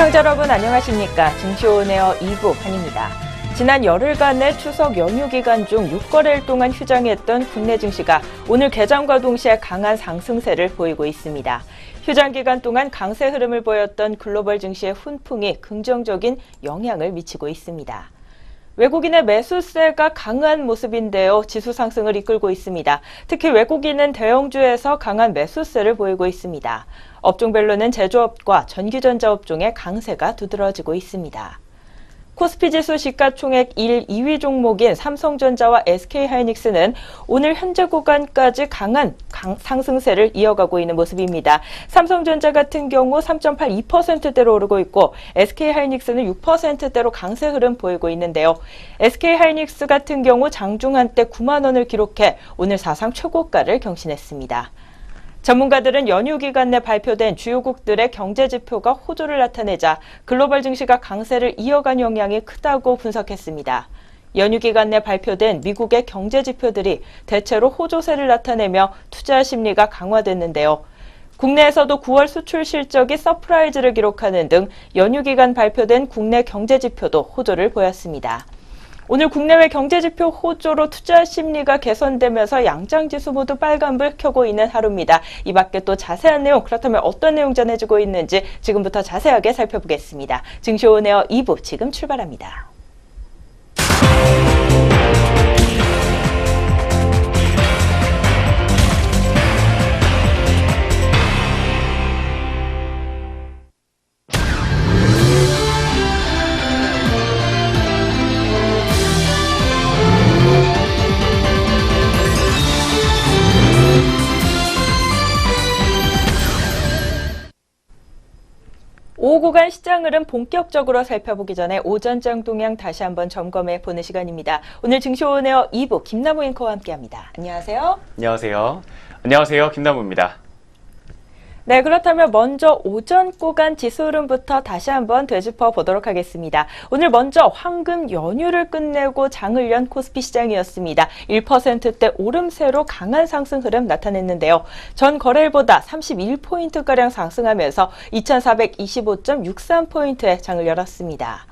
시청자 여러분 안녕하십니까. 증시온에어 2부 한입니다. 지난 열흘간의 추석 연휴 기간 중 6거래일 동안 휴장했던 국내 증시가 오늘 개장과 동시에 강한 상승세를 보이고 있습니다. 휴장 기간 동안 강세 흐름을 보였던 글로벌 증시의 훈풍이 긍정적인 영향을 미치고 있습니다. 외국인의 매수세가 강한 모습인데요. 지수 상승을 이끌고 있습니다. 특히 외국인은 대형주에서 강한 매수세를 보이고 있습니다. 업종별로는 제조업과 전기전자 업종의 강세가 두드러지고 있습니다. 코스피 지수 시가총액 1, 2위 종목인 삼성전자와 SK하이닉스는 오늘 현재 구간까지 강한 상승세를 이어가고 있는 모습입니다. 삼성전자 같은 경우 3.82%대로 오르고 있고 SK하이닉스는 6%대로 강세 흐름 보이고 있는데요. SK하이닉스 같은 경우 장중 한때 9만 원을 기록해 오늘 사상 최고가를 경신했습니다. 전문가들은 연휴 기간 내 발표된 주요국들의 경제 지표가 호조를 나타내자 글로벌 증시가 강세를 이어간 영향이 크다고 분석했습니다. 연휴 기간 내 발표된 미국의 경제 지표들이 대체로 호조세를 나타내며 투자 심리가 강화됐는데요. 국내에서도 9월 수출 실적이 서프라이즈를 기록하는 등 연휴 기간 발표된 국내 경제 지표도 호조를 보였습니다. 오늘 국내외 경제지표 호조로 투자 심리가 개선되면서 양장지수 모두 빨간불 켜고 있는 하루입니다. 이 밖에 또 자세한 내용, 그렇다면 어떤 내용 전해지고 있는지 지금부터 자세하게 살펴보겠습니다. 증시온에어 2부 지금 출발합니다. 오후 구간 시장 흐름 본격적으로 살펴보기 전에 오전장 동향 다시 한번 점검해 보는 시간입니다. 오늘 증시온에어 2부 김남우 앵커와 함께합니다. 안녕하세요. 안녕하세요. 안녕하세요. 김남우입니다. 네, 그렇다면 먼저 오전 구간 지수 흐름부터 다시 한번 되짚어 보도록 하겠습니다. 오늘 먼저 황금 연휴를 끝내고 장을 연 코스피 시장이었습니다. 1%대 오름세로 강한 상승 흐름 나타냈는데요. 전 거래일보다 31포인트가량 상승하면서 2425.63포인트에 장을 열었습니다.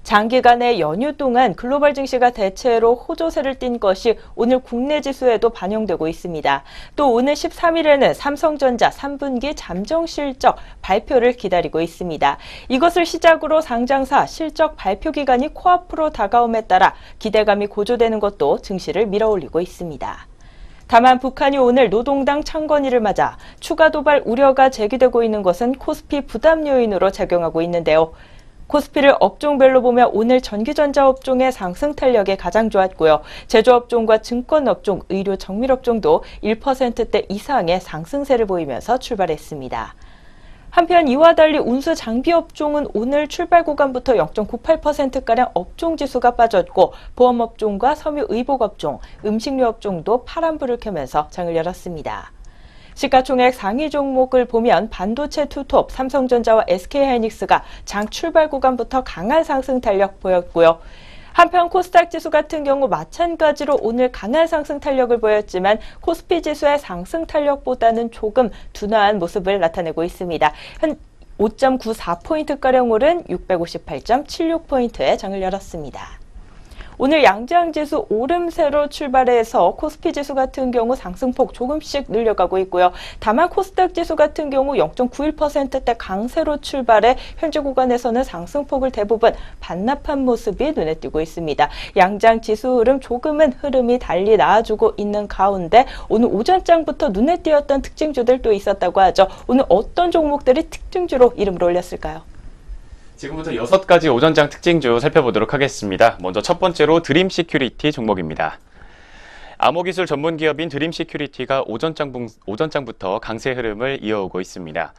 장기간의 연휴 동안 글로벌 증시가 대체로 호조세를 띈 것이 오늘 국내 지수에도 반영되고 있습니다. 또 오늘 13일에는 삼성전자 3분기 잠정 실적 발표를 기다리고 있습니다. 이것을 시작으로 상장사 실적 발표 기간이 코앞으로 다가옴에 따라 기대감이 고조되는 것도 증시를 밀어올리고 있습니다. 다만 북한이 오늘 노동당 창건일을 맞아 추가 도발 우려가 제기되고 있는 것은 코스피 부담 요인으로 작용하고 있는데요. 코스피를 업종별로 보면 오늘 전기전자 업종의 상승 탄력이 가장 좋았고요. 제조업종과 증권업종, 의료 정밀업종도 1%대 이상의 상승세를 보이면서 출발했습니다. 한편 이와 달리 운수 장비업종은 오늘 출발 구간부터 0.98%가량 업종지수가 빠졌고 보험업종과 섬유의복업종, 음식료업종도 파란불을 켜면서 장을 열었습니다. 시가총액 상위 종목을 보면 반도체 투톱, 삼성전자와 SK하이닉스가 장 출발 구간부터 강한 상승 탄력 보였고요. 한편 코스닥 지수 같은 경우 마찬가지로 오늘 강한 상승 탄력을 보였지만 코스피 지수의 상승 탄력보다는 조금 둔화한 모습을 나타내고 있습니다. 한 5.94포인트가량 오른 658.76포인트에 장을 열었습니다. 오늘 양장지수 오름세로 출발해서 코스피 지수 같은 경우 상승폭 조금씩 늘려가고 있고요. 다만 코스닥 지수 같은 경우 0.91%대 강세로 출발해 현재 구간에서는 상승폭을 대부분 반납한 모습이 눈에 띄고 있습니다. 양장지수 흐름 조금은 흐름이 달리 나아주고 있는 가운데 오늘 오전장부터 눈에 띄었던 특징주들도 있었다고 하죠. 오늘 어떤 종목들이 특징주로 이름을 올렸을까요? 지금부터 6가지 오전장 특징주 살펴보도록 하겠습니다. 먼저 첫 번째로 드림시큐리티 종목입니다. 암호기술 전문기업인 드림시큐리티가 오전장부터 강세 흐름을 이어오고 있습니다.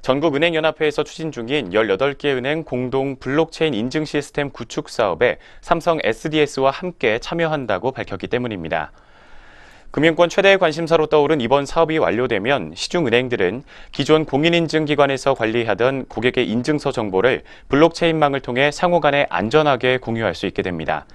전국은행연합회에서 추진 중인 18개 은행 공동 블록체인 인증 시스템 구축 사업에 삼성 SDS와 함께 참여한다고 밝혔기 때문입니다. 금융권 최대의 관심사로 떠오른 이번 사업이 완료되면 시중은행들은 기존 공인인증기관에서 관리하던 고객의 인증서 정보를 블록체인망을 통해 상호 간에 안전하게 공유할 수 있게 됩니다.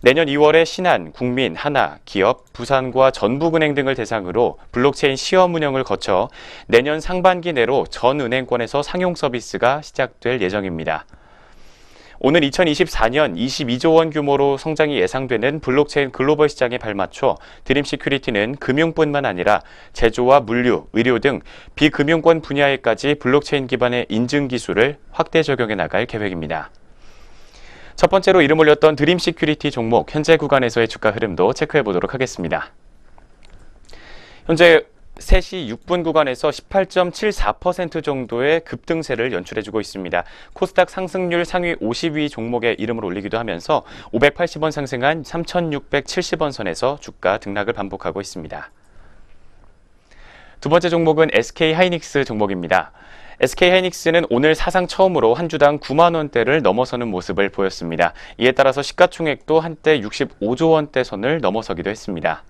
내년 2월에 신한, 국민, 하나, 기업, 부산과 전북은행 등을 대상으로 블록체인 시험 운영을 거쳐 내년 상반기 내로 전 은행권에서 상용 서비스가 시작될 예정입니다. 오늘 2024년 22조 원 규모로 성장이 예상되는 블록체인 글로벌 시장에 발맞춰 드림시큐리티는 금융뿐만 아니라 제조와 물류, 의료 등 비금융권 분야에까지 블록체인 기반의 인증 기술을 확대 적용해 나갈 계획입니다. 첫 번째로 이름 올렸던 드림시큐리티 종목 현재 구간에서의 주가 흐름도 체크해 보도록 하겠습니다. 현재 3시 6분 구간에서 18.74% 정도의 급등세를 연출해주고 있습니다. 코스닥 상승률 상위 50위 종목의 이름을 올리기도 하면서 580원 상승한 3,670원 선에서 주가 등락을 반복하고 있습니다. 두 번째 종목은 SK하이닉스 종목입니다. SK하이닉스는 오늘 사상 처음으로 한 주당 9만 원대를 넘어서는 모습을 보였습니다. 이에 따라서 시가총액도 한때 65조 원대 선을 넘어서기도 했습니다.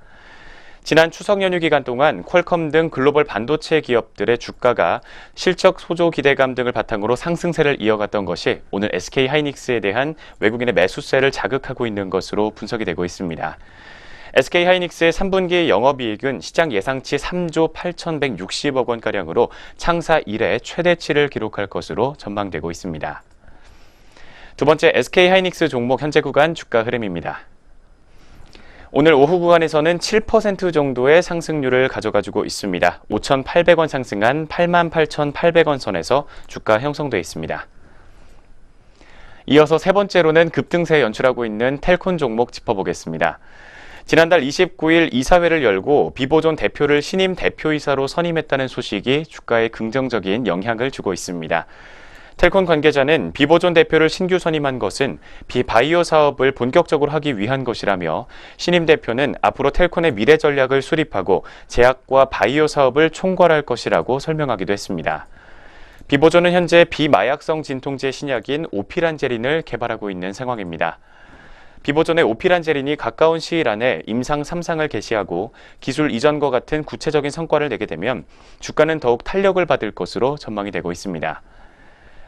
지난 추석 연휴 기간 동안 퀄컴 등 글로벌 반도체 기업들의 주가가 실적 소조 기대감 등을 바탕으로 상승세를 이어갔던 것이 오늘 SK하이닉스에 대한 외국인의 매수세를 자극하고 있는 것으로 분석이 되고 있습니다. SK하이닉스의 3분기 영업이익은 시장 예상치 3조 8,160억 원가량으로 창사 이래 최대치를 기록할 것으로 전망되고 있습니다. 두 번째 SK하이닉스 종목 현재 구간 주가 흐름입니다. 오늘 오후 구간에서는 7% 정도의 상승률을 가져가지고 있습니다. 5,800원 상승한 88,800원 선에서 주가 형성되어 있습니다. 이어서 세 번째로는 급등세 연출하고 있는 텔콘 종목 짚어보겠습니다. 지난달 29일 이사회를 열고 비보존 대표를 신임 대표이사로 선임했다는 소식이 주가에 긍정적인 영향을 주고 있습니다. 텔콘 관계자는 비보존 대표를 신규 선임한 것은 비바이오 사업을 본격적으로 하기 위한 것이라며 신임 대표는 앞으로 텔콘의 미래 전략을 수립하고 제약과 바이오 사업을 총괄할 것이라고 설명하기도 했습니다. 비보존은 현재 비마약성 진통제 신약인 오피란제린을 개발하고 있는 상황입니다. 비보존의 오피란제린이 가까운 시일 안에 임상 3상을 개시하고 기술 이전과 같은 구체적인 성과를 내게 되면 주가는 더욱 탄력을 받을 것으로 전망이 되고 있습니다.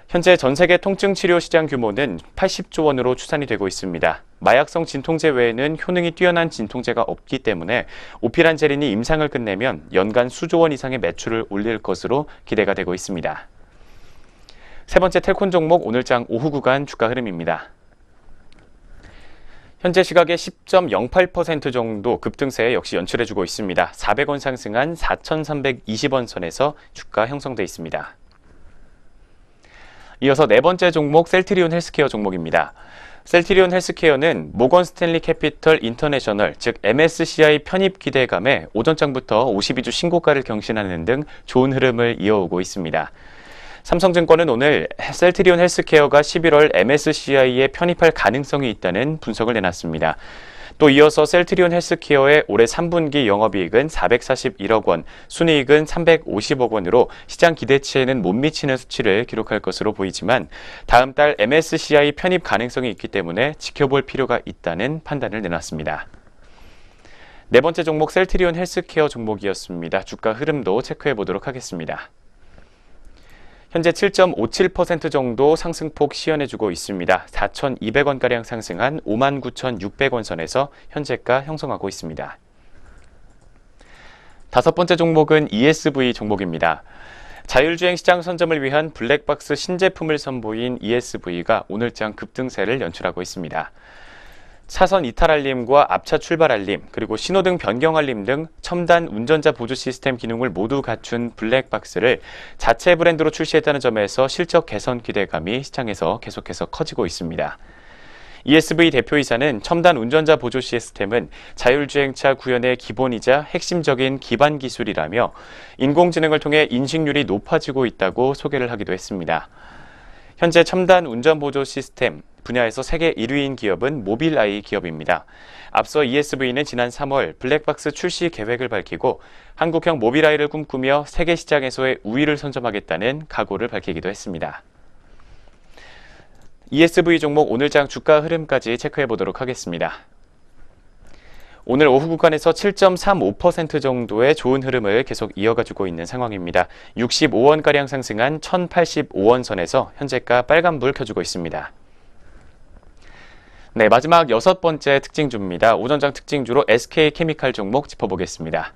현재 전 세계 통증 치료 시장 규모는 80조 원으로 추산이 되고 있습니다. 마약성 진통제 외에는 효능이 뛰어난 진통제가 없기 때문에 오피란제린이 임상을 끝내면 연간 수조 원 이상의 매출을 올릴 것으로 기대가 되고 있습니다. 세 번째 텔콘 종목 오늘장 오후 구간 주가 흐름입니다. 현재 시각의 10.08% 정도 급등세 역시 연출해주고 있습니다. 400원 상승한 4,320원 선에서 주가 형성돼 있습니다. 이어서 네 번째 종목 셀트리온 헬스케어 종목입니다. 셀트리온 헬스케어는 모건 스탠리 캐피털 인터내셔널 즉 MSCI 편입 기대감에 오전장부터 52주 신고가를 경신하는 등 좋은 흐름을 이어오고 있습니다. 삼성증권은 오늘 셀트리온 헬스케어가 11월 MSCI에 편입할 가능성이 있다는 분석을 내놨습니다. 또 이어서 셀트리온 헬스케어의 올해 3분기 영업이익은 441억 원, 순이익은 350억 원으로 시장 기대치에는 못 미치는 수치를 기록할 것으로 보이지만 다음 달 MSCI 편입 가능성이 있기 때문에 지켜볼 필요가 있다는 판단을 내놨습니다. 네 번째 종목 셀트리온 헬스케어 종목이었습니다. 주가 흐름도 체크해 보도록 하겠습니다. 현재 7.57% 정도 상승폭 시연해주고 있습니다. 4,200원가량 상승한 59,600원 선에서 현재가 형성하고 있습니다. 다섯 번째 종목은 ESV 종목입니다. 자율주행 시장 선점을 위한 블랙박스 신제품을 선보인 ESV가 오늘장 급등세를 연출하고 있습니다. 차선 이탈 알림과 앞차 출발 알림, 그리고 신호등 변경 알림 등 첨단 운전자 보조 시스템 기능을 모두 갖춘 블랙박스를 자체 브랜드로 출시했다는 점에서 실적 개선 기대감이 시장에서 계속해서 커지고 있습니다. ESV 대표이사는 첨단 운전자 보조 시스템은 자율주행차 구현의 기본이자 핵심적인 기반 기술이라며 인공지능을 통해 인식률이 높아지고 있다고 소개를 하기도 했습니다. 현재 첨단 운전보조 시스템 분야에서 세계 1위인 기업은 모빌아이 기업입니다. 앞서 ESV는 지난 3월 블랙박스 출시 계획을 밝히고 한국형 모빌아이를 꿈꾸며 세계 시장에서의 우위를 선점하겠다는 각오를 밝히기도 했습니다. ESV 종목 오늘장 주가 흐름까지 체크해 보도록 하겠습니다. 오늘 오후 구간에서 7.35% 정도의 좋은 흐름을 계속 이어가지고 있는 상황입니다. 65원가량 상승한 1,085원 선에서 현재가 빨간불 켜주고 있습니다. 네, 마지막 여섯 번째 특징주입니다. 오전장 특징주로 SK케미칼 종목 짚어보겠습니다.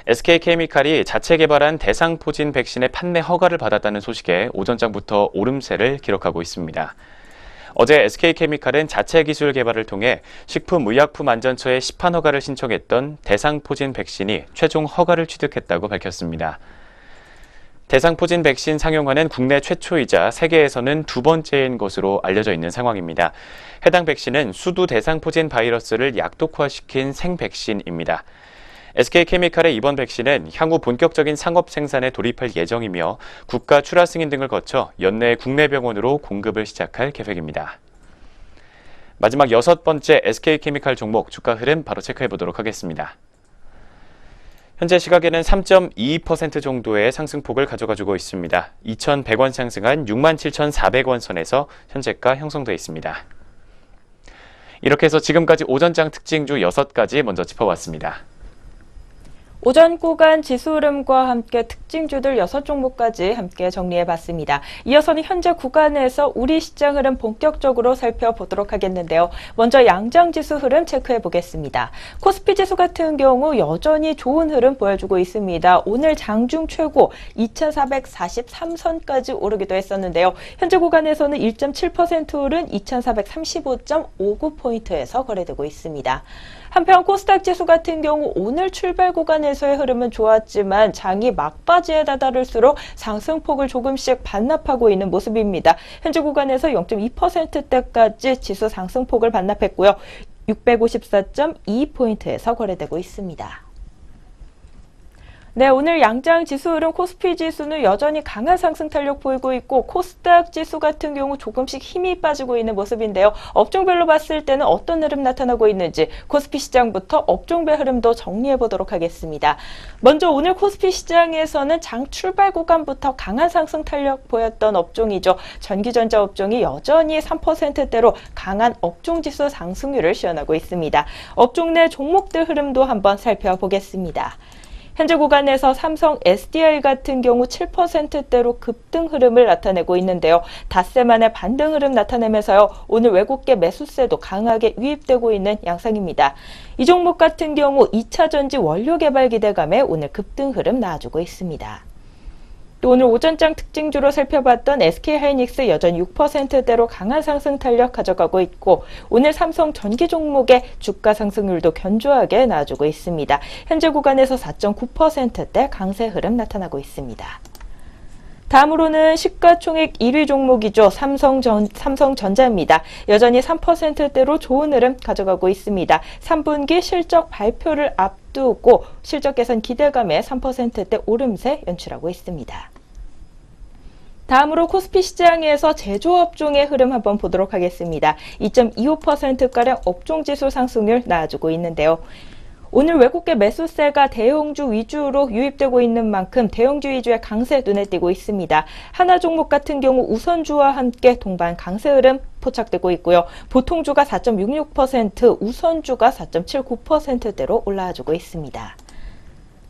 SK케미칼이 자체 개발한 대상포진 백신의 판매 허가를 받았다는 소식에 오전장부터 오름세를 기록하고 있습니다. 어제 SK케미칼은 자체 기술 개발을 통해 식품의약품안전처에 시판 허가를 신청했던 대상포진 백신이 최종 허가를 취득했다고 밝혔습니다. 대상포진 백신 상용화는 국내 최초이자 세계에서는 두 번째인 것으로 알려져 있는 상황입니다. 해당 백신은 수두 대상포진 바이러스를 약독화시킨 생백신입니다. SK케미칼의 이번 백신은 향후 본격적인 상업 생산에 돌입할 예정이며 국가 출하 승인 등을 거쳐 연내 국내 병원으로 공급을 시작할 계획입니다. 마지막 여섯 번째 SK케미칼 종목 주가 흐름 바로 체크해 보도록 하겠습니다. 현재 시각에는 3.22% 정도의 상승폭을 가져가주고 있습니다. 2,100원 상승한 67,400원 선에서 현재가 형성되어 있습니다. 이렇게 해서 지금까지 오전장 특징주 6가지 먼저 짚어봤습니다. 오전 구간 지수 흐름과 함께 특징주들 6종목까지 함께 정리해봤습니다. 이어서는 현재 구간에서 우리 시장 흐름 본격적으로 살펴보도록 하겠는데요. 먼저 양장 지수 흐름 체크해보겠습니다. 코스피 지수 같은 경우 여전히 좋은 흐름 보여주고 있습니다. 오늘 장중 최고 2,443선까지 오르기도 했었는데요. 현재 구간에서는 1.7% 오른 2,435.59포인트에서 거래되고 있습니다. 한편 코스닥 지수 같은 경우 오늘 출발 구간에서의 흐름은 좋았지만 장이 막바지에 다다를수록 상승폭을 조금씩 반납하고 있는 모습입니다. 현재 구간에서 0.2%대까지 지수 상승폭을 반납했고요. 654.2포인트에서 거래되고 있습니다. 네, 오늘 양장 지수 흐름 코스피 지수는 여전히 강한 상승 탄력 보이고 있고 코스닥 지수 같은 경우 조금씩 힘이 빠지고 있는 모습인데요. 업종별로 봤을 때는 어떤 흐름 나타나고 있는지 코스피 시장부터 업종별 흐름도 정리해 보도록 하겠습니다. 먼저 오늘 코스피 시장에서는 장 출발 구간부터 강한 상승 탄력 보였던 업종이죠. 전기전자 업종이 여전히 3%대로 강한 업종 지수 상승률을 시현하고 있습니다. 업종 내 종목들 흐름도 한번 살펴보겠습니다. 현재 구간에서 삼성 SDI 같은 경우 7%대로 급등 흐름을 나타내고 있는데요. 닷새 만에 반등 흐름 나타내면서요. 오늘 외국계 매수세도 강하게 유입되고 있는 양상입니다. 이 종목 같은 경우 2차 전지 원료 개발 기대감에 오늘 급등 흐름 나와주고 있습니다. 또 오늘 오전장 특징주로 살펴봤던 SK하이닉스 여전히 6%대로 강한 상승 탄력 가져가고 있고 오늘 삼성 전기 종목의 주가 상승률도 견조하게 나와주고 있습니다. 현재 구간에서 4.9%대 강세 흐름 나타나고 있습니다. 다음으로는 시가총액 1위 종목이죠. 삼성전자입니다. 여전히 3%대로 좋은 흐름 가져가고 있습니다. 3분기 실적 발표를 앞두고 실적 개선 기대감에 3%대 오름세 연출하고 있습니다. 다음으로 코스피 시장에서 제조업종의 흐름 한번 보도록 하겠습니다. 2.25%가량 업종지수 상승률 나와주고 있는데요. 오늘 외국계 매수세가 대형주 위주로 유입되고 있는 만큼 대형주 위주의 강세 눈에 띄고 있습니다. 하나 종목 같은 경우 우선주와 함께 동반 강세 흐름 포착되고 있고요. 보통주가 4.66%, 우선주가 4.79%대로 올라와주고 있습니다.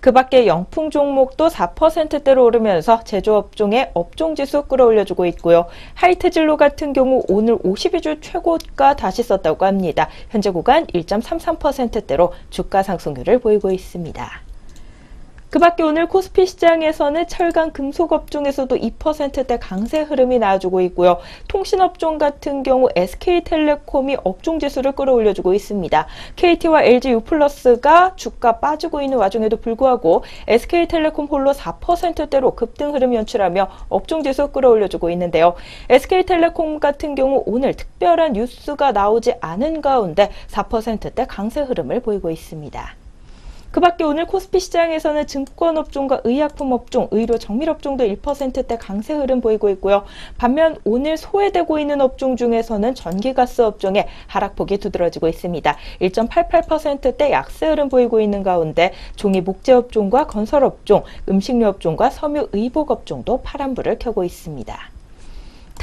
그 밖에 영풍 종목도 4%대로 오르면서 제조업종의 업종지수 끌어올려주고 있고요. 하이트진로 같은 경우 오늘 52주 최고가 다시 썼다고 합니다. 현재 구간 1.33%대로 주가 상승률을 보이고 있습니다. 그 밖에 오늘 코스피 시장에서는 철강 금속 업종에서도 2%대 강세 흐름이 나와주고 있고요. 통신업종 같은 경우 SK텔레콤이 업종지수를 끌어올려주고 있습니다. KT와 LG유플러스가 주가 빠지고 있는 와중에도 불구하고 SK텔레콤 홀로 4%대로 급등 흐름 연출하며 업종지수 끌어올려주고 있는데요. SK텔레콤 같은 경우 오늘 특별한 뉴스가 나오지 않은 가운데 4%대 강세 흐름을 보이고 있습니다. 그 밖에 오늘 코스피 시장에서는 증권업종과 의약품업종, 의료 정밀업종도 1%대 강세 흐름 보이고 있고요. 반면 오늘 소외되고 있는 업종 중에서는 전기가스 업종에 하락폭이 두드러지고 있습니다. 1.88%대 약세 흐름 보이고 있는 가운데 종이 목재업종과 건설업종, 음식료업종과 섬유의복업종도 파란불을 켜고 있습니다.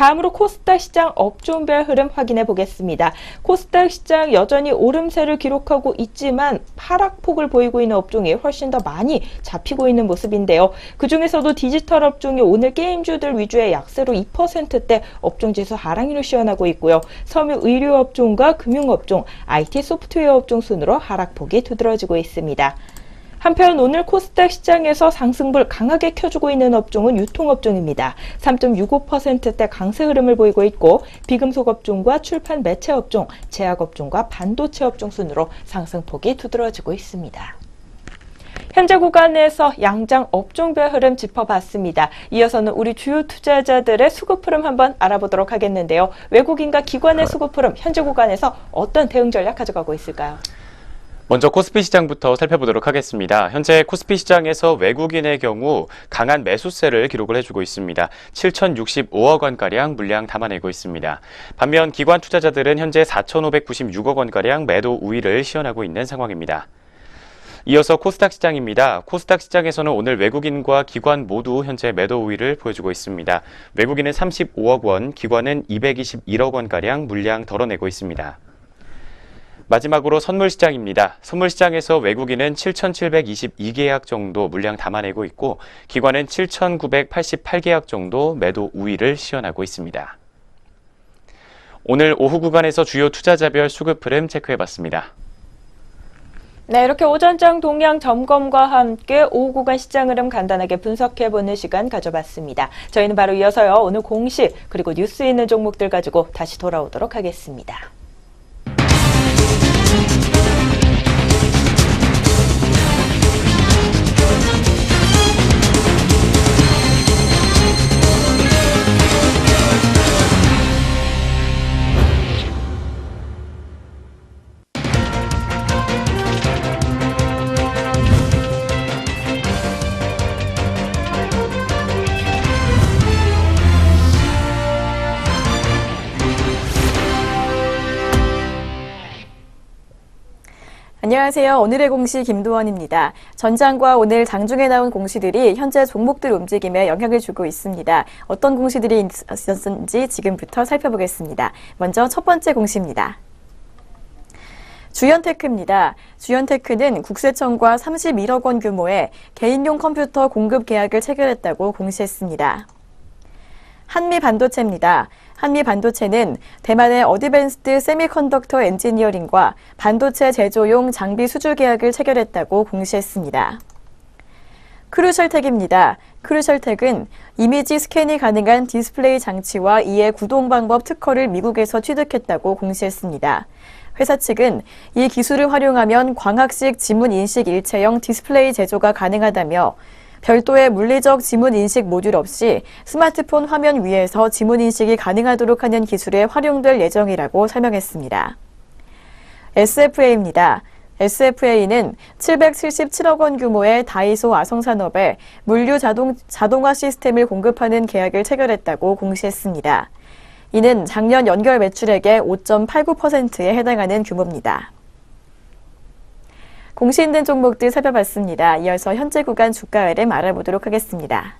다음으로 코스닥 시장 업종별 흐름 확인해 보겠습니다. 코스닥 시장 여전히 오름세를 기록하고 있지만 하락폭을 보이고 있는 업종이 훨씬 더 많이 잡히고 있는 모습인데요. 그중에서도 디지털 업종이 오늘 게임주들 위주의 약세로 2%대 업종지수 하락률을 시현하고 있고요. 섬유 의료 업종과 금융업종, IT 소프트웨어 업종 순으로 하락폭이 두드러지고 있습니다. 한편 오늘 코스닥 시장에서 상승불 강하게 켜주고 있는 업종은 유통업종입니다. 3.65%대 강세 흐름을 보이고 있고 비금속 업종과 출판 매체 업종, 제약 업종과 반도체 업종 순으로 상승폭이 두드러지고 있습니다. 현재 구간에서 양장 업종별 흐름 짚어봤습니다. 이어서는 우리 주요 투자자들의 수급 흐름 한번 알아보도록 하겠는데요. 외국인과 기관의 수급 흐름 현재 구간에서 어떤 대응 전략 가져가고 있을까요? 먼저 코스피 시장부터 살펴보도록 하겠습니다. 현재 코스피 시장에서 외국인의 경우 강한 매수세를 기록을 해주고 있습니다. 7,065억 원가량 물량 담아내고 있습니다. 반면 기관 투자자들은 현재 4,596억 원가량 매도 우위를 시현하고 있는 상황입니다. 이어서 코스닥 시장입니다. 코스닥 시장에서는 오늘 외국인과 기관 모두 현재 매도 우위를 보여주고 있습니다. 외국인은 35억 원, 기관은 221억 원가량 물량 덜어내고 있습니다. 마지막으로 선물시장입니다. 선물시장에서 외국인은 7,722계약 정도 물량 담아내고 있고 기관은 7,988계약 정도 매도 우위를 시현하고 있습니다. 오늘 오후 구간에서 주요 투자자별 수급 흐름 체크해봤습니다. 네, 이렇게 오전장 동향 점검과 함께 오후 구간 시장 흐름 간단하게 분석해보는 시간 가져봤습니다. 저희는 바로 이어서요, 오늘 공시 그리고 뉴스 있는 종목들 가지고 다시 돌아오도록 하겠습니다. 안녕하세요. 오늘의 공시 김도원입니다. 전장과 오늘 장중에 나온 공시들이 현재 종목들 움직임에 영향을 주고 있습니다. 어떤 공시들이 있었는지 지금부터 살펴보겠습니다. 먼저 첫 번째 공시입니다. 주연테크입니다. 주연테크는 국세청과 31억 원 규모의 개인용 컴퓨터 공급 계약을 체결했다고 공시했습니다. 한미반도체입니다. 한미반도체는 대만의 어드밴스드 세미컨덕터 엔지니어링과 반도체 제조용 장비 수주 계약을 체결했다고 공시했습니다. 크루셜텍입니다. 크루셜텍은 이미지 스캔이 가능한 디스플레이 장치와 이의 구동 방법 특허를 미국에서 취득했다고 공시했습니다. 회사 측은 이 기술을 활용하면 광학식 지문 인식 일체형 디스플레이 제조가 가능하다며 별도의 물리적 지문 인식 모듈 없이 스마트폰 화면 위에서 지문 인식이 가능하도록 하는 기술에 활용될 예정이라고 설명했습니다. SFA입니다. SFA는 777억 원 규모의 다이소 아성산업에 물류 자동화 시스템을 공급하는 계약을 체결했다고 공시했습니다. 이는 작년 연결 매출액의 5.89%에 해당하는 규모입니다. 공시 있는 종목들 살펴봤습니다. 이어서 현재 구간 주가 흐름 알아보도록 하겠습니다.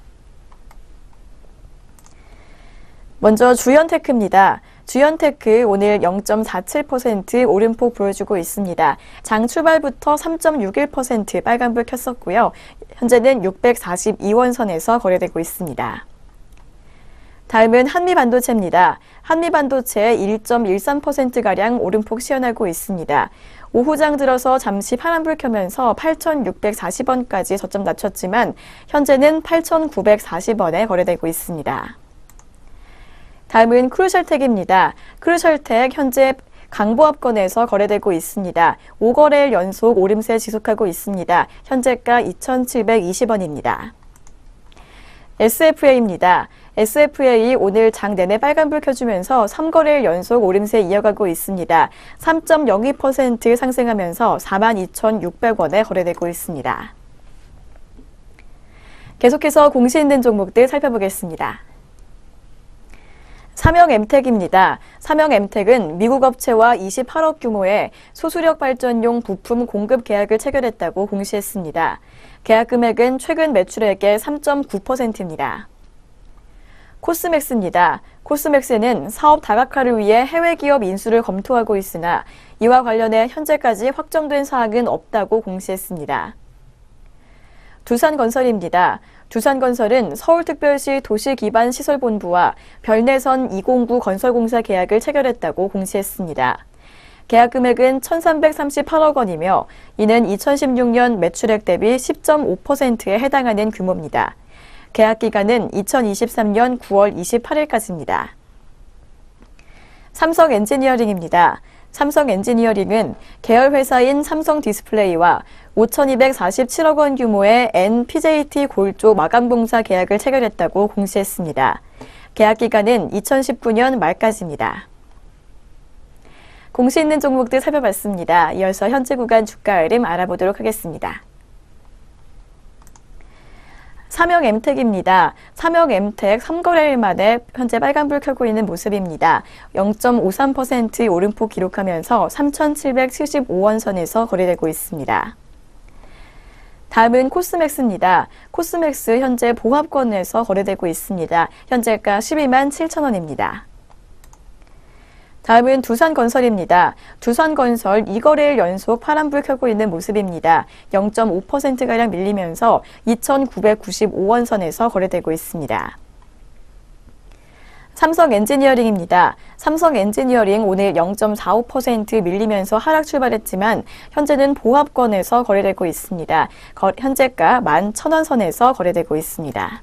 먼저 주연테크입니다. 주연테크 오늘 0.47% 오름폭 보여주고 있습니다. 장 출발부터 3.61% 빨간불 켰었고요. 현재는 642원 선에서 거래되고 있습니다. 다음은 한미반도체입니다. 한미반도체 1.13%가량 오름폭 시현하고 있습니다. 오후장 들어서 잠시 파란불 켜면서 8,640원까지 저점 낮췄지만 현재는 8,940원에 거래되고 있습니다. 다음은 크루셜텍입니다. 크루셜텍 현재 강보합권에서 거래되고 있습니다. 5거래일 연속 오름세 지속하고 있습니다. 현재가 2,720원입니다. SFA입니다. SFA 오늘 장 내내 빨간불 켜주면서 3거래일 연속 오름세 이어가고 있습니다. 3.02% 상승하면서 42,600원에 거래되고 있습니다. 계속해서 공시 있는 종목들 살펴보겠습니다. 삼영엠텍입니다. 삼영엠텍은 미국 업체와 28억 규모의 소수력 발전용 부품 공급 계약을 체결했다고 공시했습니다. 계약 금액은 최근 매출액의 3.9%입니다. 코스맥스입니다. 코스맥스는 사업 다각화를 위해 해외 기업 인수를 검토하고 있으나 이와 관련해 현재까지 확정된 사항은 없다고 공시했습니다. 두산건설입니다. 두산건설은 서울특별시 도시기반시설본부와 별내선 209 건설공사 계약을 체결했다고 공시했습니다. 계약 금액은 1,338억 원이며 이는 2016년 매출액 대비 10.5%에 해당하는 규모입니다. 계약 기간은 2023년 9월 28일까지입니다. 삼성엔지니어링입니다. 삼성엔지니어링은 계열 회사인 삼성디스플레이와 5,247억 원 규모의 NPJT 골조 마감공사 계약을 체결했다고 공시했습니다. 계약 기간은 2019년 말까지입니다. 공시 있는 종목들 살펴봤습니다. 이어서 현재 구간 주가 흐름 알아보도록 하겠습니다. 삼형엠텍입니다. 삼형엠텍 3거래일 만에 현재 빨간불 켜고 있는 모습입니다. 0.53%의 오름폭 기록하면서 3,775원 선에서 거래되고 있습니다. 다음은 코스맥스입니다. 코스맥스 현재 봉합권에서 거래되고 있습니다. 현재가 12만 7천 원입니다. 다음은 두산건설입니다. 두산건설 2거래일 연속 파란불 켜고 있는 모습입니다. 0.5%가량 밀리면서 2,995원 선에서 거래되고 있습니다. 삼성엔지니어링입니다. 삼성엔지니어링 오늘 0.45% 밀리면서 하락 출발했지만 현재는 보합권에서 거래되고 있습니다. 현재가 11,000원 선에서 거래되고 있습니다.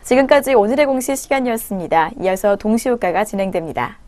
지금까지 오늘의 공시 시간이었습니다. 이어서 동시효과가 진행됩니다.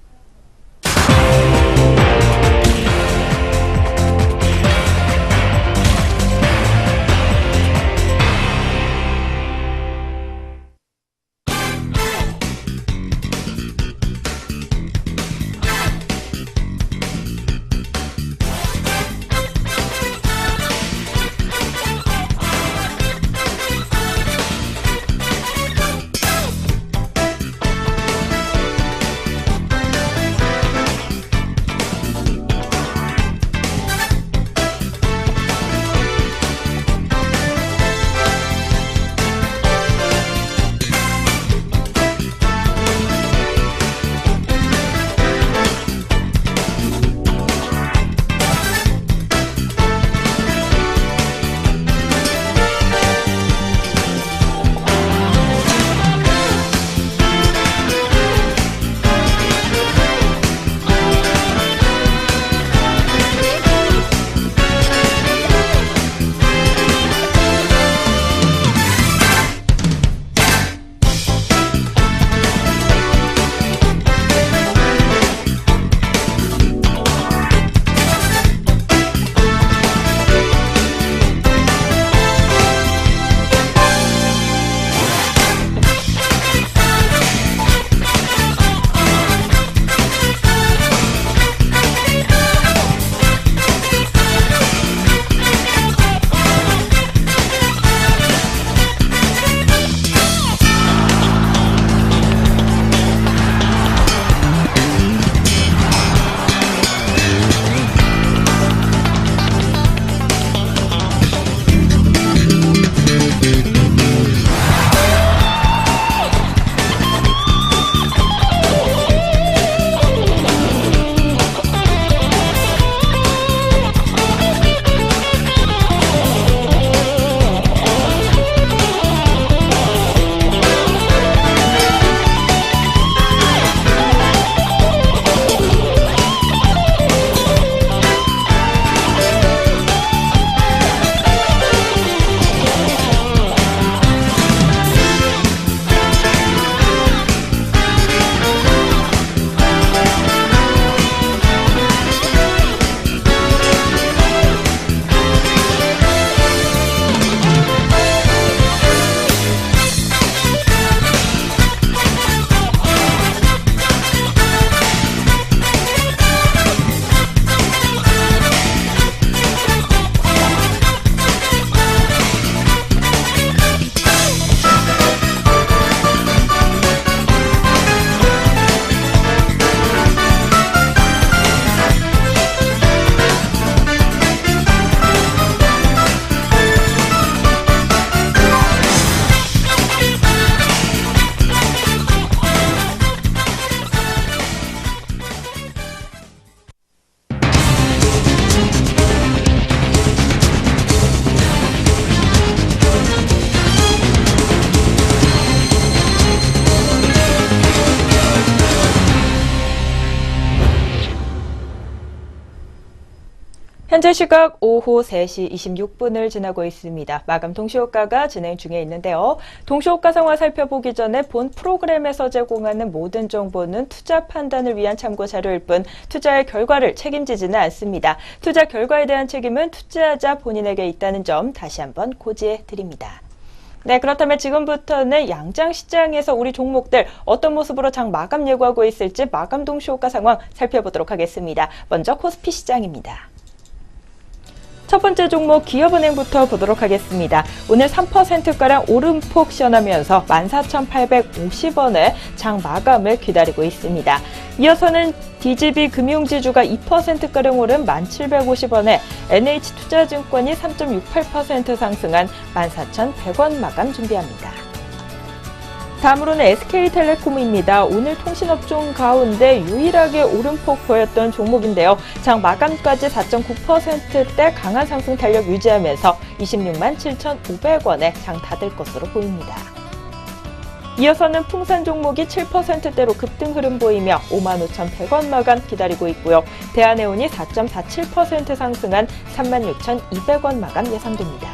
현재 시각 오후 3시 26분을 지나고 있습니다. 마감 동시호가가 진행 중에 있는데요. 동시호가 상황 살펴보기 전에 본 프로그램에서 제공하는 모든 정보는 투자 판단을 위한 참고 자료일 뿐 투자의 결과를 책임지지는 않습니다. 투자 결과에 대한 책임은 투자자 본인에게 있다는 점 다시 한번 고지해 드립니다. 네, 그렇다면 지금부터는 양장시장에서 우리 종목들 어떤 모습으로 장 마감 예고하고 있을지 마감 동시호가 상황 살펴보도록 하겠습니다. 먼저 코스피 시장입니다. 첫 번째 종목 기업은행부터 보도록 하겠습니다. 오늘 3%가량 오름폭 시현하면서 14,850원에 장 마감을 기다리고 있습니다. 이어서는 DGB 금융지주가 2%가량 오른 1,750원에 NH투자증권이 3.68% 상승한 14,100원 마감 준비합니다. 다음으로는 SK텔레콤입니다. 오늘 통신업종 가운데 유일하게 오름폭 보였던 종목인데요. 장 마감까지 4.9%대 강한 상승 탄력 유지하면서 26만 7,500원에 장 닫을 것으로 보입니다. 이어서는 풍산 종목이 7%대로 급등 흐름 보이며 55,100원 마감 기다리고 있고요. 대한해운이 4.47% 상승한 36,200원 마감 예상됩니다.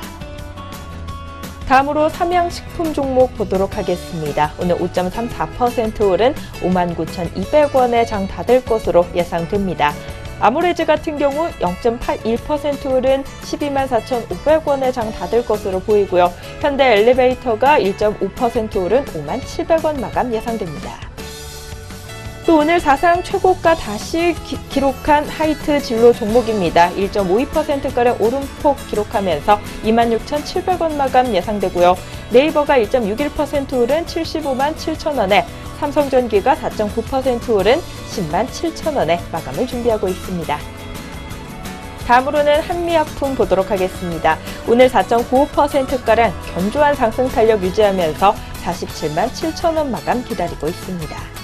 다음으로 삼양식품 종목 보도록 하겠습니다. 오늘 5.34% 오른 59,200원에 장 닫을 것으로 예상됩니다. 아모레즈 같은 경우 0.81% 오른 124,500원에 장 닫을 것으로 보이고요. 현대 엘리베이터가 1.5% 오른 57,700원 마감 예상됩니다. 또 오늘 사상 최고가 다시 기록한 하이트 진로 종목입니다. 1.52%가량 오름폭 기록하면서 26,700원 마감 예상되고요. 네이버가 1.61% 오른 75만 7천원에 삼성전기가 4.9% 오른 10만 7천원에 마감을 준비하고 있습니다. 다음으로는 한미약품 보도록 하겠습니다. 오늘 4.95%가량 견조한 상승 탄력 유지하면서 47만 7천원 마감 기다리고 있습니다.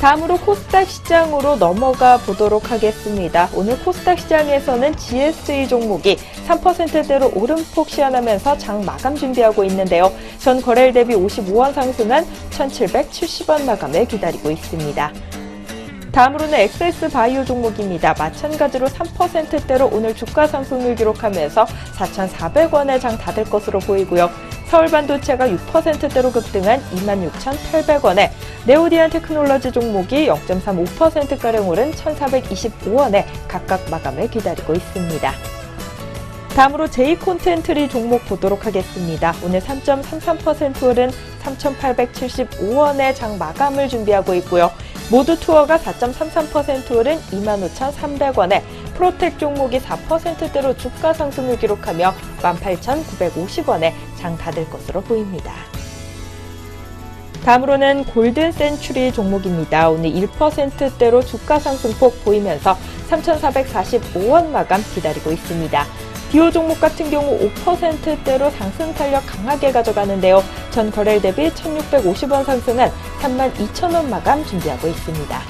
다음으로 코스닥 시장으로 넘어가 보도록 하겠습니다. 오늘 코스닥 시장에서는 GSE 종목이 3%대로 오름폭 시현하면서 장 마감 준비하고 있는데요. 전 거래일 대비 55원 상승한 1,770원 마감을 기다리고 있습니다. 다음으로는 엑세스 바이오 종목입니다. 마찬가지로 3%대로 오늘 주가 상승을 기록하면서 4,400원에 장 닫을 것으로 보이고요. 서울반도체가 6%대로 급등한 26,800원에 네오디안 테크놀로지 종목이 0.35%가량 오른 1,425원에 각각 마감을 기다리고 있습니다. 다음으로 제이콘텐트리 종목 보도록 하겠습니다. 오늘 3.33% 오른 3,875원에 장 마감을 준비하고 있고요. 모두투어가 4.33% 오른 25,300원에 프로텍 종목이 4%대로 주가 상승을 기록하며 18,950원에 장 닫을 것으로 보입니다. 다음으로는 골든 센츄리 종목입니다. 오늘 1%대로 주가 상승폭 보이면서 3,445원 마감 기다리고 있습니다. 디오 종목 같은 경우 5%대로 상승 탄력 강하게 가져가는데요. 전 거래일 대비 1,650원 상승한 32,000원 마감 준비하고 있습니다.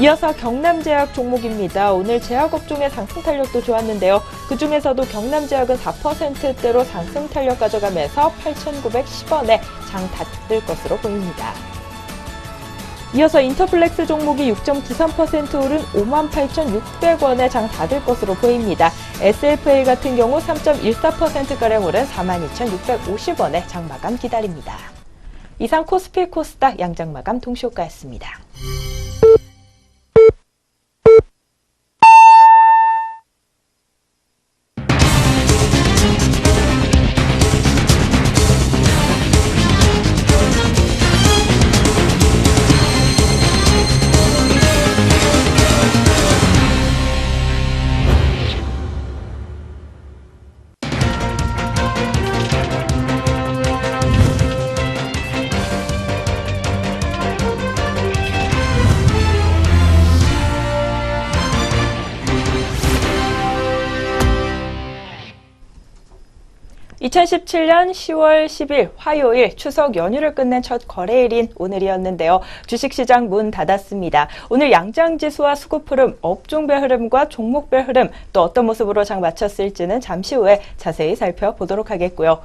이어서 경남제약 종목입니다. 오늘 제약업종의 상승 탄력도 좋았는데요. 그중에서도 경남제약은 4%대로 상승 탄력 가져가면서 8,910원에 장 닫을 것으로 보입니다. 이어서 인터플렉스 종목이 6.93% 오른 58,600원에 장 닫을 것으로 보입니다. SFA 같은 경우 3.14%가량 오른 42,650원에 장 마감 기다립니다. 이상 코스피 코스닥 양장 마감 동시효과였습니다. (2017년 10월 10일) 화요일 추석 연휴를 끝낸 첫 거래일인 오늘이었는데요. 주식시장 문 닫았습니다. 오늘 양장지수와 수급 흐름, 업종별 흐름과 종목별 흐름, 또 어떤 모습으로 장 마쳤을지는 잠시 후에 자세히 살펴보도록 하겠고요.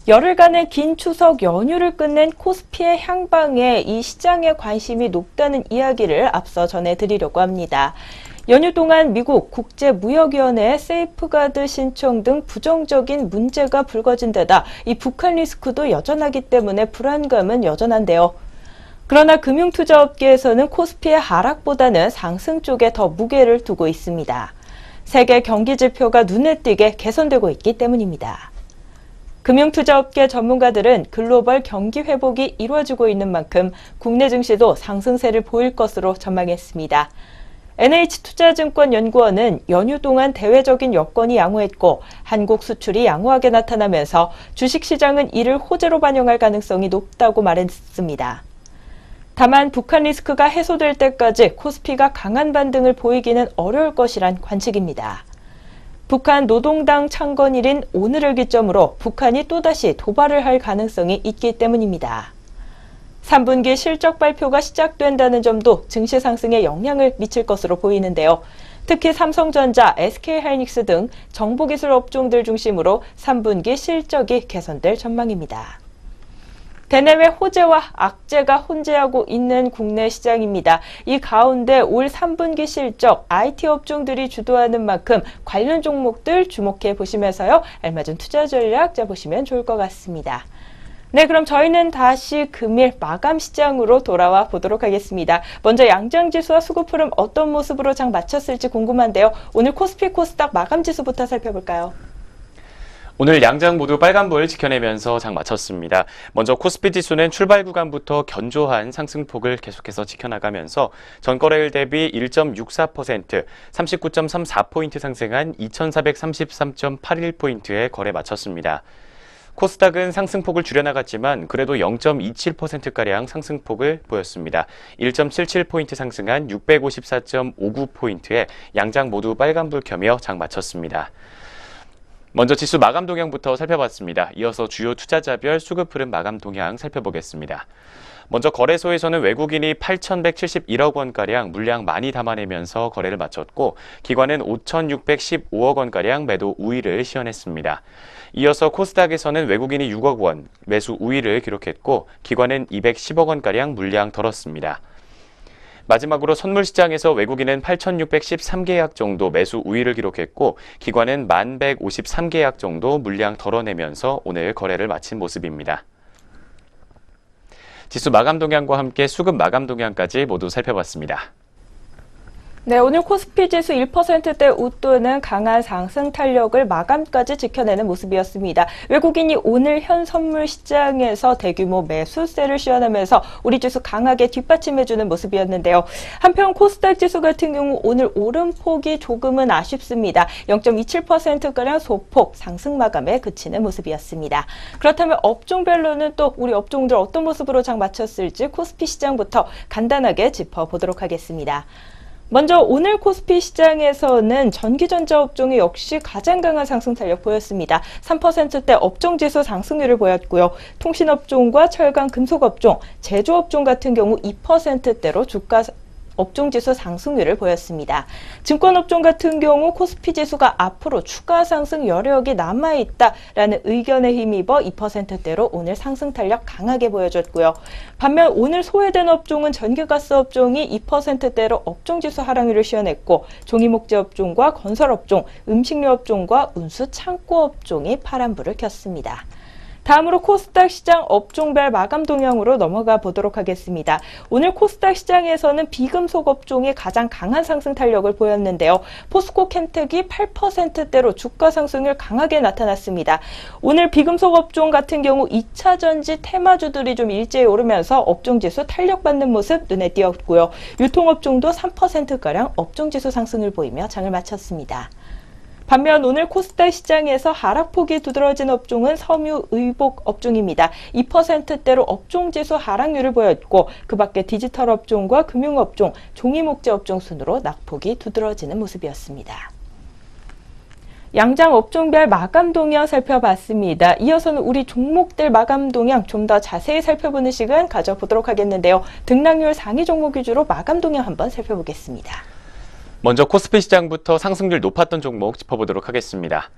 열흘간의 긴 추석 연휴를 끝낸 코스피의 향방에 이 시장의 관심이 높다는 이야기를 앞서 전해드리려고 합니다. 연휴 동안 미국 국제무역위원회의 세이프가드 신청 등 부정적인 문제가 불거진 데다 이 북한 리스크도 여전하기 때문에 불안감은 여전한데요. 그러나 금융투자업계에서는 코스피의 하락보다는 상승 쪽에 더 무게를 두고 있습니다. 세계 경기 지표가 눈에 띄게 개선되고 있기 때문입니다. 금융투자업계 전문가들은 글로벌 경기 회복이 이루어지고 있는 만큼 국내 증시도 상승세를 보일 것으로 전망했습니다. NH투자증권연구원은 연휴 동안 대외적인 여건이 양호했고 한국 수출이 양호하게 나타나면서 주식시장은 이를 호재로 반영할 가능성이 높다고 말했습니다. 다만 북한 리스크가 해소될 때까지 코스피가 강한 반등을 보이기는 어려울 것이란 관측입니다. 북한 노동당 창건일인 오늘을 기점으로 북한이 또다시 도발을 할 가능성이 있기 때문입니다. 3분기 실적 발표가 시작된다는 점도 증시 상승에 영향을 미칠 것으로 보이는데요. 특히 삼성전자, SK하이닉스 등 정보기술 업종들 중심으로 3분기 실적이 개선될 전망입니다. 대내외 호재와 악재가 혼재하고 있는 국내 시장입니다. 이 가운데 올 3분기 실적 IT 업종들이 주도하는 만큼 관련 종목들 주목해 보시면서요. 알맞은 투자 전략 짜보시면 좋을 것 같습니다. 네, 그럼 저희는 다시 금일 마감 시장으로 돌아와 보도록 하겠습니다. 먼저 양장지수와 수급흐름 어떤 모습으로 장 마쳤을지 궁금한데요. 오늘 코스피 코스닥 마감지수부터 살펴볼까요? 오늘 양장 모두 빨간불 지켜내면서 장 마쳤습니다. 먼저 코스피 지수는 출발 구간부터 견조한 상승폭을 계속해서 지켜나가면서 전거래일 대비 1.64%, 39.34포인트 상승한 2433.81포인트에 거래 마쳤습니다. 코스닥은 상승폭을 줄여나갔지만 그래도 0.27%가량 상승폭을 보였습니다. 1.77포인트 상승한 654.59포인트에 양장 모두 빨간불 켜며 장 마쳤습니다. 먼저 지수 마감 동향부터 살펴봤습니다. 이어서 주요 투자자별 수급 흐름 마감 동향 살펴보겠습니다. 먼저 거래소에서는 외국인이 8,171억 원가량 물량 많이 담아내면서 거래를 마쳤고 기관은 5,615억 원가량 매도 우위를 시현했습니다. 이어서 코스닥에서는 외국인이 6억 원 매수 우위를 기록했고 기관은 210억 원가량 물량 덜었습니다. 마지막으로 선물시장에서 외국인은 8,613계약 정도 매수 우위를 기록했고 기관은 1,153계약 정도 물량 덜어내면서 오늘 거래를 마친 모습입니다. 지수 마감 동향과 함께 수급 마감 동향까지 모두 살펴봤습니다. 네, 오늘 코스피 지수 1%대 웃도는 강한 상승 탄력을 마감까지 지켜내는 모습이었습니다. 외국인이 오늘 현 선물 시장에서 대규모 매수세를 시현하면서 우리 지수 강하게 뒷받침해주는 모습이었는데요. 한편 코스닥 지수 같은 경우 오늘 오름폭이 조금은 아쉽습니다. 0.27%가량 소폭 상승 마감에 그치는 모습이었습니다. 그렇다면 업종별로는 또 우리 업종들 어떤 모습으로 장 마쳤을지 코스피 시장부터 간단하게 짚어보도록 하겠습니다. 먼저 오늘 코스피 시장에서는 전기전자 업종이 역시 가장 강한 상승 탄력 보였습니다. 3%대 업종지수 상승률을 보였고요. 통신업종과 철강, 금속업종, 제조업종 같은 경우 2%대로 주가 업종지수 상승률을 보였습니다. 증권업종 같은 경우 코스피 지수가 앞으로 추가 상승 여력이 남아있다라는 의견에 힘입어 2%대로 오늘 상승 탄력 강하게 보여줬고요. 반면 오늘 소외된 업종은 전기가스 업종이 2%대로 업종지수 하락률을 시현했고 종이목재 업종과 건설업종, 음식료 업종과 운수 창고 업종이 파란불을 켰습니다. 다음으로 코스닥 시장 업종별 마감 동향으로 넘어가 보도록 하겠습니다. 오늘 코스닥 시장에서는 비금속 업종이 가장 강한 상승 탄력을 보였는데요. 포스코 캠텍이 8%대로 주가 상승률 강하게 나타났습니다. 오늘 비금속 업종 같은 경우 2차 전지 테마주들이 좀 일제히 오르면서 업종지수 탄력받는 모습 눈에 띄었고요. 유통업종도 3%가량 업종지수 상승을 보이며 장을 마쳤습니다. 반면 오늘 코스닥 시장에서 하락폭이 두드러진 업종은 섬유 의복 업종입니다. 2%대로 업종지수 하락률을 보였고 그 밖에 디지털 업종과 금융업종, 종이목재 업종 순으로 낙폭이 두드러지는 모습이었습니다. 양장 업종별 마감 동향 살펴봤습니다. 이어서는 우리 종목들 마감 동향 좀 더 자세히 살펴보는 시간 가져보도록 하겠는데요. 등락률 상위 종목 위주로 마감 동향 한번 살펴보겠습니다. 먼저 코스피 시장부터 상승률 높았던 종목 짚어보도록 하겠습니다.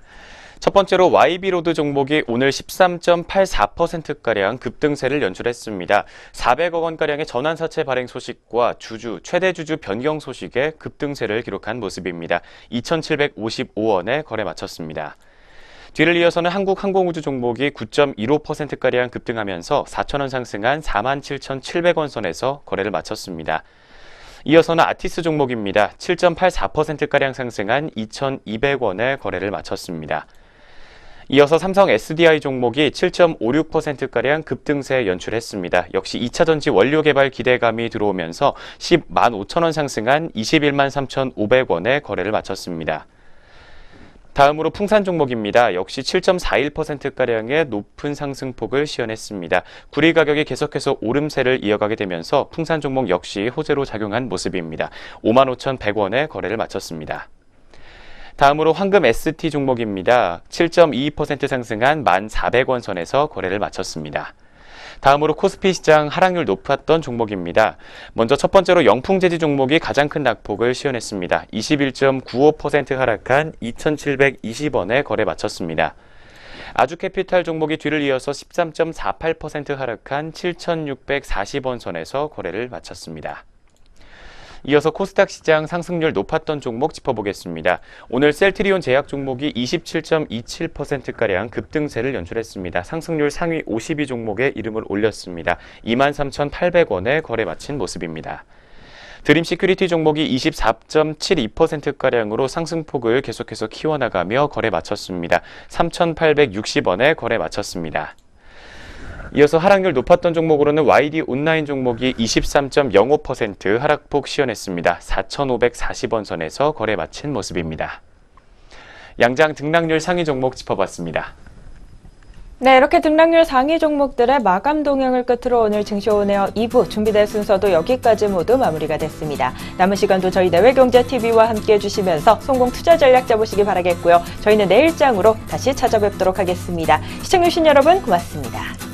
첫 번째로 YB로드 종목이 오늘 13.84%가량 급등세를 연출했습니다. 400억 원가량의 전환사채 발행 소식과 최대 주주 변경 소식에 급등세를 기록한 모습입니다. 2,755원에 거래 마쳤습니다. 뒤를 이어서는 한국항공우주 종목이 9.15%가량 급등하면서 4,000원 상승한 47,700원 선에서 거래를 마쳤습니다. 이어서는 아티스 종목입니다. 7.84%가량 상승한 2,200원에 거래를 마쳤습니다. 이어서 삼성 SDI 종목이 7.56%가량 급등세 연출했습니다. 역시 2차전지 원료 개발 기대감이 들어오면서 105,000원 상승한 21만 3,500원에 거래를 마쳤습니다. 다음으로 풍산 종목입니다. 역시 7.41%가량의 높은 상승폭을 시현했습니다. 구리 가격이 계속해서 오름세를 이어가게 되면서 풍산 종목 역시 호재로 작용한 모습입니다. 55,100원에 거래를 마쳤습니다. 다음으로 황금 ST 종목입니다. 7.22% 상승한 1,400원 선에서 거래를 마쳤습니다. 다음으로 코스피 시장 하락률 높았던 종목입니다. 먼저 첫 번째로 영풍재지 종목이 가장 큰 낙폭을 시현했습니다. 21.95% 하락한 2,720원에 거래 마쳤습니다. 아주캐피탈 종목이 뒤를 이어서 13.48% 하락한 7,640원 선에서 거래를 마쳤습니다. 이어서 코스닥 시장 상승률 높았던 종목 짚어보겠습니다. 오늘 셀트리온 제약 종목이 27.27%가량 급등세를 연출했습니다. 상승률 상위 52 종목에 이름을 올렸습니다. 23,800원에 거래 마친 모습입니다. 드림 시큐리티 종목이 24.72%가량으로 상승폭을 계속해서 키워나가며 거래 마쳤습니다. 3,860원에 거래 마쳤습니다. 이어서 하락률 높았던 종목으로는 YD 온라인 종목이 23.05% 하락폭 시현했습니다. 4,540원 선에서 거래 마친 모습입니다. 양장 등락률 상위 종목 짚어봤습니다. 네, 이렇게 등락률 상위 종목들의 마감 동향을 끝으로 오늘 증시오네어 2부 준비된 순서도 여기까지 모두 마무리가 됐습니다. 남은 시간도 저희 내외경제TV와 함께해 주시면서 성공 투자 전략 잡으시기 바라겠고요. 저희는 내일장으로 다시 찾아뵙도록 하겠습니다. 시청해주신 여러분 고맙습니다.